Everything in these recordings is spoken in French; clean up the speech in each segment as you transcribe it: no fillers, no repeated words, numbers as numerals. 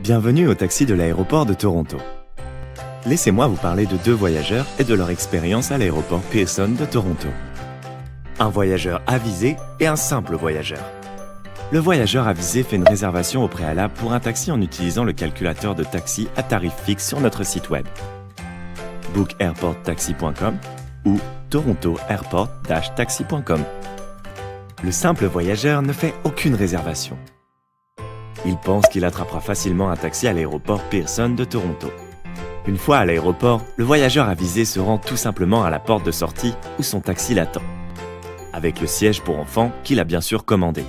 Bienvenue au taxi de l'aéroport de Toronto. Laissez-moi vous parler de deux voyageurs et de leur expérience à l'aéroport Pearson de Toronto. Un voyageur avisé et un simple voyageur. Le voyageur avisé fait une réservation au préalable pour un taxi en utilisant le calculateur de taxi à tarif fixe sur notre site web bookairporttaxi.com ou torontoairport-taxi.com. Le simple voyageur ne fait aucune réservation. Il pense qu'il attrapera facilement un taxi à l'aéroport Pearson de Toronto. Une fois à l'aéroport, le voyageur avisé se rend tout simplement à la porte de sortie où son taxi l'attend, avec le siège pour enfants qu'il a bien sûr commandé.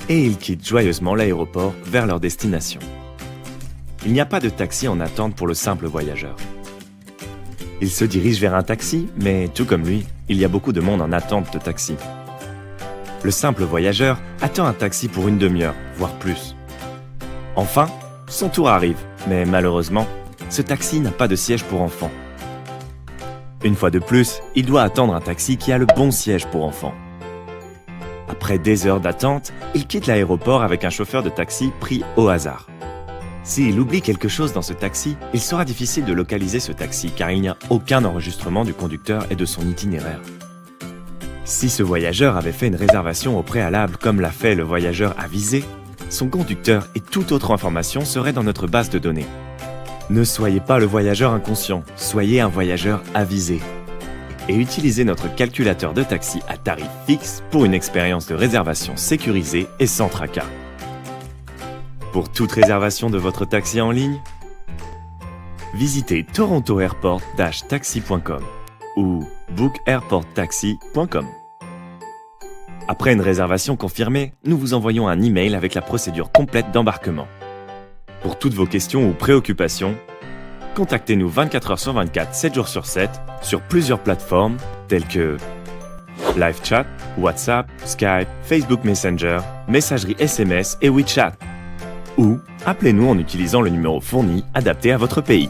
Et ils quittent joyeusement l'aéroport vers leur destination. Il n'y a pas de taxi en attente pour le simple voyageur. Il se dirige vers un taxi, mais tout comme lui, il y a beaucoup de monde en attente de taxi. Le simple voyageur attend un taxi pour une demi-heure, voire plus. Enfin, son tour arrive, mais malheureusement, ce taxi n'a pas de siège pour enfants. Une fois de plus, il doit attendre un taxi qui a le bon siège pour enfants. Après des heures d'attente, il quitte l'aéroport avec un chauffeur de taxi pris au hasard. S'il oublie quelque chose dans ce taxi, il sera difficile de localiser ce taxi car il n'y a aucun enregistrement du conducteur et de son itinéraire. Si ce voyageur avait fait une réservation au préalable comme l'a fait le voyageur avisé, son conducteur et toute autre information seraient dans notre base de données. Ne soyez pas le voyageur inconscient, soyez un voyageur avisé. Et utilisez notre calculateur de taxi à tarif fixe pour une expérience de réservation sécurisée et sans tracas. Pour toute réservation de votre taxi en ligne, visitez torontoairport-taxi.com ou bookairporttaxi.com. Après une réservation confirmée, nous vous envoyons un email avec la procédure complète d'embarquement. Pour toutes vos questions ou préoccupations, contactez-nous 24 heures sur 24, 7 jours sur 7, sur plusieurs plateformes telles que LiveChat, WhatsApp, Skype, Facebook Messenger, messagerie SMS et WeChat. Ou appelez-nous en utilisant le numéro fourni adapté à votre pays.